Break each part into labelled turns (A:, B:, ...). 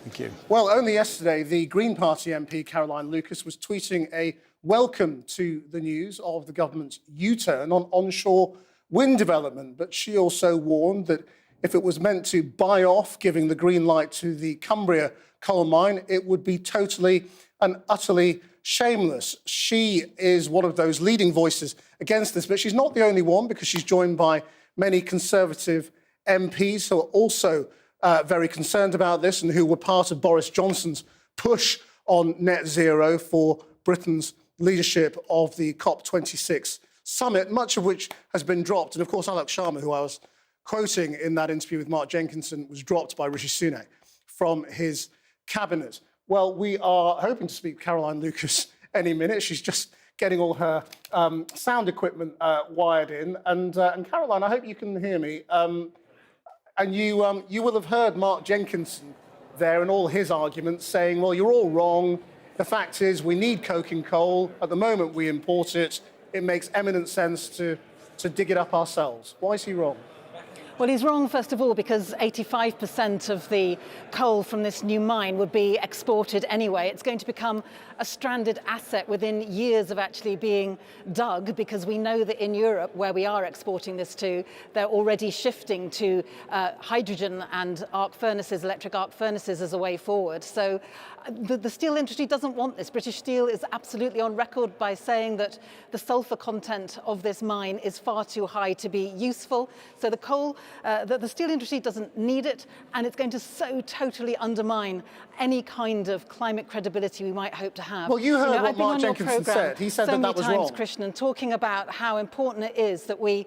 A: Thank you.
B: Well, only yesterday, the Green Party MP, Caroline Lucas, was tweeting a welcome to the news of the government's U-turn on onshore wind development. But she also warned that if it was meant to buy off giving the green light to the Cumbria Coalmine, it would be totally and utterly shameless. She is one of those leading voices against this, but she's not the only one, because she's joined by many Conservative MPs who are also very concerned about this and who were part of Boris Johnson's push on net zero for Britain's leadership of the COP26 summit, much of which has been dropped. And of course, Alok Sharma, who I was quoting in that interview with Mark Jenkinson, was dropped by Rishi Sunak from his cabinet. Well, we are hoping to speak to Caroline Lucas any minute. She's just getting all her sound equipment wired in. And Caroline, I hope you can hear me. And you will have heard Mark Jenkinson there and all his arguments saying, well, you're all wrong. The fact is we need coking coal. At the moment, we import it. It makes eminent sense to dig it up ourselves. Why is he wrong?
C: Well, he's wrong, first of all, because 85% of the coal from this new mine would be exported anyway. It's going to become a stranded asset within years of actually being dug, because we know that in Europe, where we are exporting this to, they're already shifting to hydrogen and arc furnaces, electric arc furnaces, as a way forward. So the steel industry doesn't want this. British Steel is absolutely on record by saying that the sulfur content of this mine is far too high to be useful. So the coal, the steel industry doesn't need it, and it's going to so totally undermine any kind of climate credibility we might hope to have.
B: Well, you heard what Mark Jenkinson said. He said that that was wrong. So many times, Krishnan, talking about how important it is that we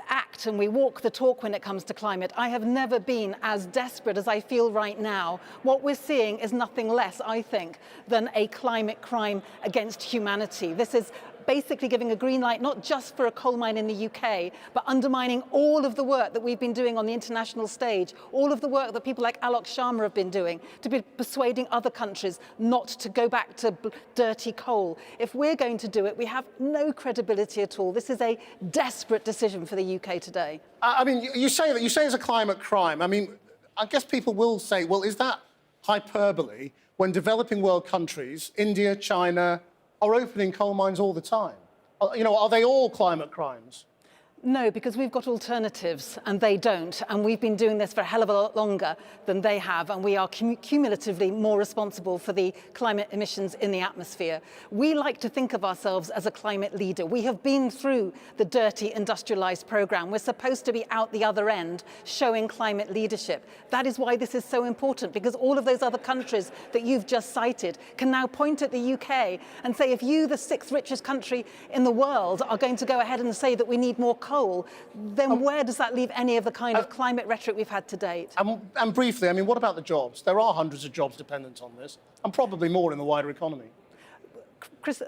B: act and we walk the talk when it comes to climate. I have never been as desperate as I feel right now. What we're seeing is nothing less, I think, than a climate crime against humanity. This is basically giving a green light, not just for a coal mine in the UK, but undermining all of the work that we've been doing on the international stage, all of the work that people like Alok Sharma have been doing to be persuading other countries not to go back to dirty coal. If we're going to do it, we have no credibility at all. This is a desperate decision for the UK today. I mean, you say it's a climate crime. I mean, I guess people will say, well, is that hyperbole when developing world countries, India, China, are opening coal mines all the time? You know, are they all climate crimes?
C: No, because we've got alternatives and they don't. And we've been doing this for a hell of a lot longer than they have. And we are cumulatively more responsible for the climate emissions in the atmosphere. We like to think of ourselves as a climate leader. We have been through the dirty industrialized program. We're supposed to be out the other end showing climate leadership. That is why this is so important, because all of those other countries that you've just cited can now point at the UK and say, if you, the sixth richest country in the world, are going to go ahead and say that we need more coal, then where does that leave any of the kind of climate rhetoric we've had to date?
B: And briefly, I mean, what about the jobs? There are hundreds of jobs dependent on this, and probably more in the wider economy.
C: Chris,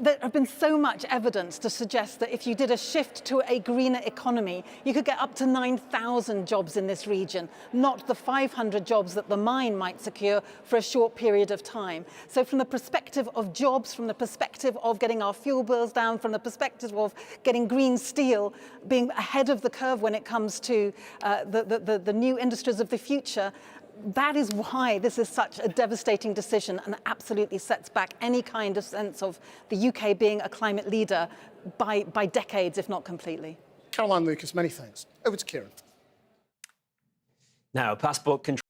C: there have been so much evidence to suggest that if you did a shift to a greener economy, you could get up to 9,000 jobs in this region, not the 500 jobs that the mine might secure for a short period of time. So from the perspective of jobs, from the perspective of getting our fuel bills down, from the perspective of getting green steel, being ahead of the curve when it comes to the new industries of the future, that is why this is such a devastating decision and absolutely sets back any kind of sense of the UK being a climate leader by decades, if not completely.
B: Caroline Lucas, many thanks. Over to Kieran.
A: Now, passport control.